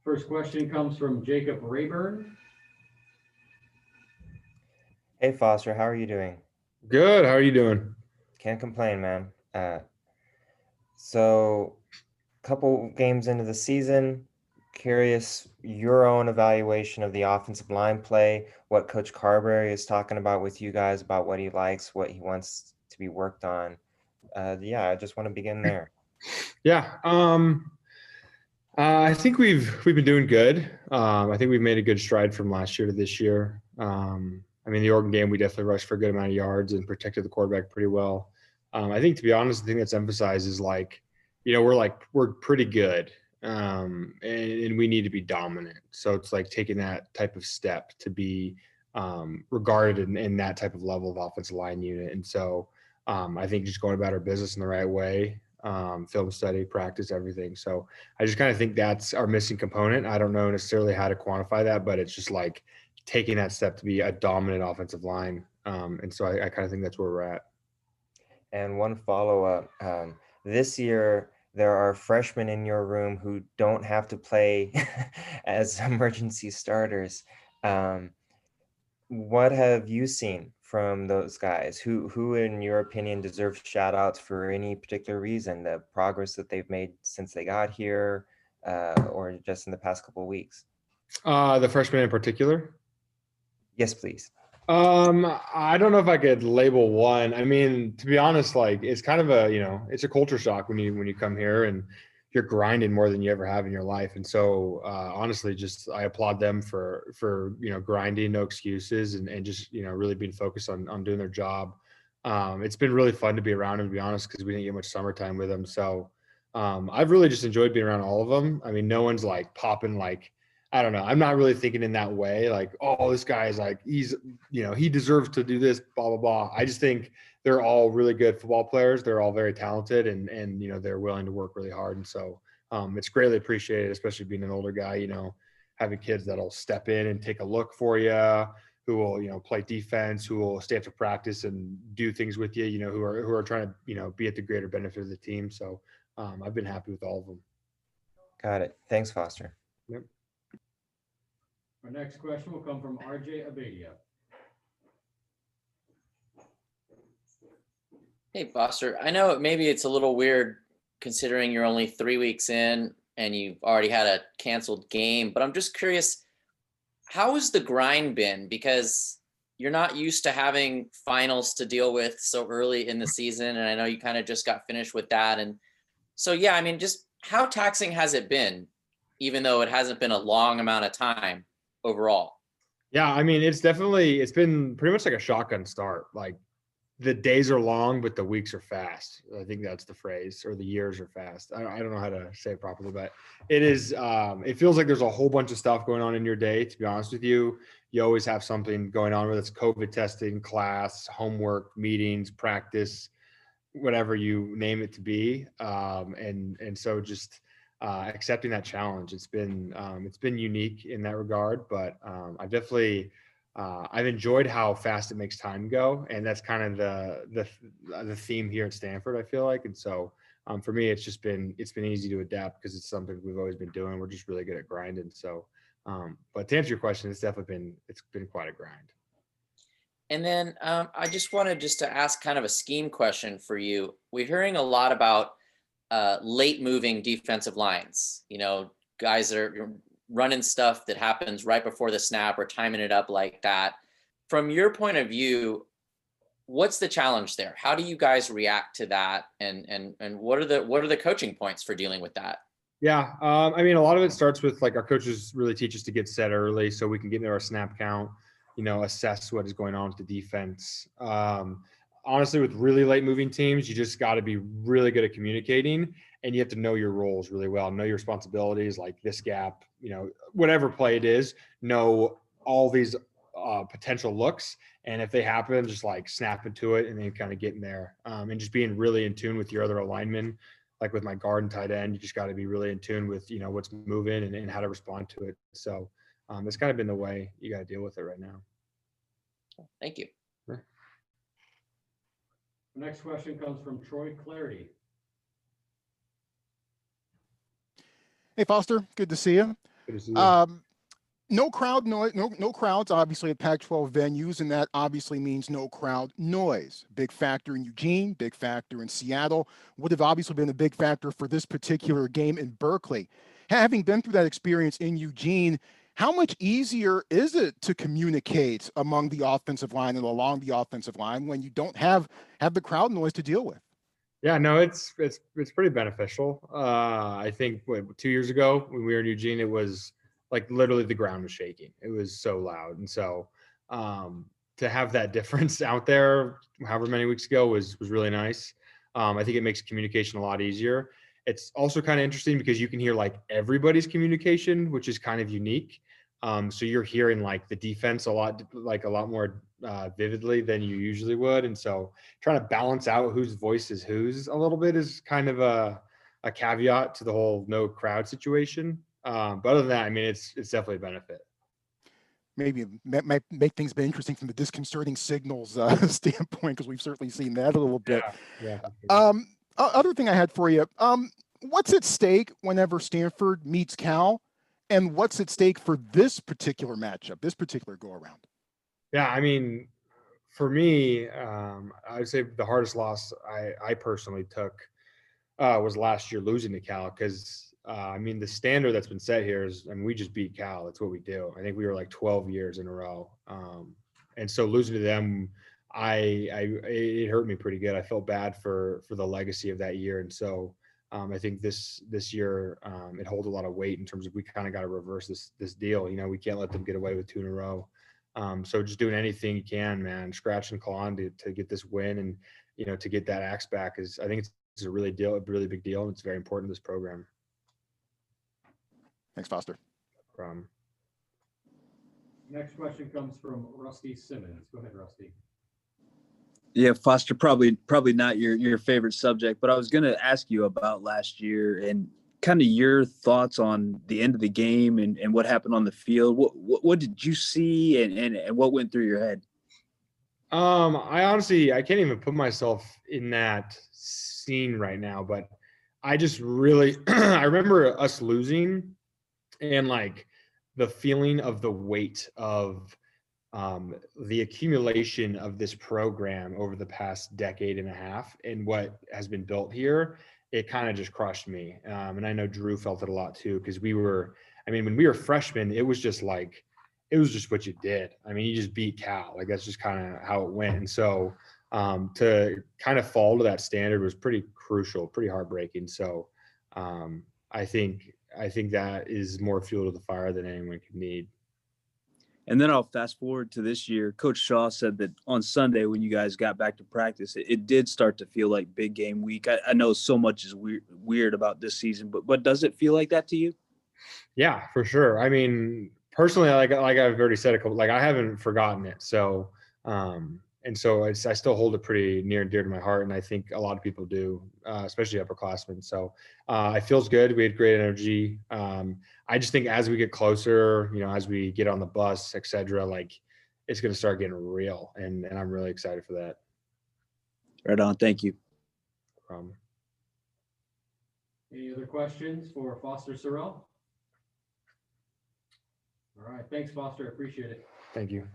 First question comes from Jacob Rayburn. Hey Foster, how are you doing? Good. How are you doing? Can't complain, man. So couple games into the season, curious your own evaluation of the offensive line play, what Coach Carberry is talking about with you guys about what he likes, what he wants to be worked on. Yeah, I just want to begin there. Yeah. I think we've been doing good. I think we've made a good stride from last year to this year. I mean, the Oregon game, we definitely rushed for a good amount of yards and protected the quarterback pretty well. I think, to be honest, the thing that's emphasized is we're pretty good, and we need to be dominant. So it's like taking that type of step to be regarded in that type of level of offensive line unit. And so I think just going about our business in the right way, film study, practice, everything. So I just kind of think that's our missing component. I don't know necessarily how to quantify that, but it's just like taking that step to be a dominant offensive line. And so I kind of think that's where we're at. And one follow-up, this year there are freshmen in your room who don't have to play as emergency starters. What have you seen from those guys? Who in your opinion deserves shout outs for any particular reason, the progress that they've made since they got here, or just in the past couple of weeks? The freshman in particular? Yes, please. I don't know if I could label one. I mean, to be honest, like it's kind of it's a culture shock when you come here and you're grinding more than you ever have in your life. And so honestly, just I applaud them for grinding, no excuses, and just really being focused on doing their job. It's been really fun to be around them, to be honest, because we didn't get much summertime with them. So I've really just enjoyed being around all of them. I mean, no one's like popping like, I don't know. I'm not really thinking in that way. Like, oh, this guy is like, he deserves to do this, blah, blah, blah. I just think they're all really good football players. They're all very talented and they're willing to work really hard. And so it's greatly appreciated, especially being an older guy, having kids that'll step in and take a look for you, who will, play defense, who will stay after practice and do things with you, who are trying to, be at the greater benefit of the team. So I've been happy with all of them. Got it. Thanks, Foster. Yep. Our next question will come from RJ Abadia. Hey, Foster. I know maybe it's a little weird considering you're only 3 weeks in and you've already had a canceled game, but I'm just curious, how has the grind been? Because you're not used to having finals to deal with so early in the season. And I know you kind of just got finished with that. And so, yeah, I mean, just how taxing has it been, even though it hasn't been a long amount of time overall? Yeah, I mean, it's been pretty much like a shotgun start. Like the days are long, but the weeks are fast. I think that's the phrase, or the years are fast. I don't know how to say it properly, but it is. It feels like there's a whole bunch of stuff going on in your day. To be honest with you, you always have something going on, whether it's COVID testing, class, homework, meetings, practice, whatever you name it to be. And so just accepting that challenge, it's been unique in that regard, but I've enjoyed how fast it makes time go, and that's kind of the theme here at Stanford, I feel like. And so for me, it's been easy to adapt because it's something we've always been doing. We're just really good at grinding. So, but to answer your question, it's been quite a grind. And then I just wanted to ask kind of a scheme question for you. We're hearing a lot about late moving defensive lines, guys that are running stuff that happens right before the snap or timing it up like that. From your point of view, what's the challenge there? How do you guys react to that? And what are the coaching points for dealing with that? Yeah. I mean, a lot of it starts with like our coaches really teach us to get set early so we can get into our snap count, assess what is going on with the defense. Honestly, with really late moving teams, you just got to be really good at communicating, and you have to know your roles really well, know your responsibilities, like this gap, whatever play it is, know all these potential looks. And if they happen, just like snap into it and then kind of get in there, and just being really in tune with your other alignment. Like with my guard and tight end, you just got to be really in tune with, what's moving and how to respond to it. So it's kind of been the way you got to deal with it right now. Thank you. Sure. The next question comes from Troy Clardy. Hey, Foster, good to see you. Good to see you. No crowd noise, no crowds, obviously, at Pac-12 venues, and that obviously means no crowd noise. Big factor in Eugene, big factor in Seattle, would have obviously been a big factor for this particular game in Berkeley. Having been through that experience in Eugene, how much easier is it to communicate among the offensive line and along the offensive line when you don't have the crowd noise to deal with? Yeah, no, it's pretty beneficial. I think 2 years ago when we were in Eugene, it was like literally the ground was shaking. It was so loud. And so to have that difference out there, however many weeks ago, was really nice. I think it makes communication a lot easier. It's also kind of interesting because you can hear like everybody's communication, which is kind of unique. So you're hearing like the defense a lot more vividly than you usually would. And so trying to balance out whose voice is whose a little bit is kind of a caveat to the whole no crowd situation. But other than that, I mean, it's definitely a benefit. Maybe it might make things be interesting from the disconcerting signals standpoint, because we've certainly seen that a little bit. Yeah. Other thing I had for you, what's at stake whenever Stanford meets Cal, and what's at stake for this particular matchup, this particular go around? Yeah, I mean, for me, I would say the hardest loss I personally took was last year losing to Cal, because I mean, the standard that's been set here is, and we just beat Cal. That's what we do. I think we were like 12 years in a row. And so losing to them, it hurt me pretty good. I felt bad for the legacy of that year. And so I think this year it holds a lot of weight in terms of we kind of got to reverse this deal. You know, we can't let them get away with 2 in a row. So just doing anything you can, man, scratch and claw on to get this win, and, you know, to get that axe back I think it's a really big deal. And it's very important to this program. Thanks, Foster. Next question comes from Rusty Simmons. Go ahead, Rusty. Yeah, Foster, probably not your favorite subject, but I was going to ask you about last year and kind of your thoughts on the end of the game and what happened on the field. What did you see and what went through your head? I can't even put myself in that scene right now, but I just really I remember us losing, and like the feeling of the weight of the accumulation of this program over the past decade and a half and what has been built here. It kind of just crushed me. And I know Drew felt it a lot too, because when we were freshmen, it was just what you did. I mean, you just beat Cal. Like, that's just kind of how it went. And so to kind of fall to that standard was pretty crucial, pretty heartbreaking. So I think that is more fuel to the fire than anyone could need. And then I'll fast forward to this year. Coach Shaw said that on Sunday, when you guys got back to practice, it did start to feel like big game week. I know so much is weird about this season, but does it feel like that to you? Yeah, for sure. I mean, personally, like I've already said I haven't forgotten it. So, and so I still hold it pretty near and dear to my heart. And I think a lot of people do, especially upperclassmen. So it feels good. We had great energy. I just think as we get closer, you know, as we get on the bus, et cetera, like it's going to start getting real. And I'm really excited for that. Right on. Thank you. Any other questions for Foster Sarell? All right. Thanks, Foster. Appreciate it. Thank you.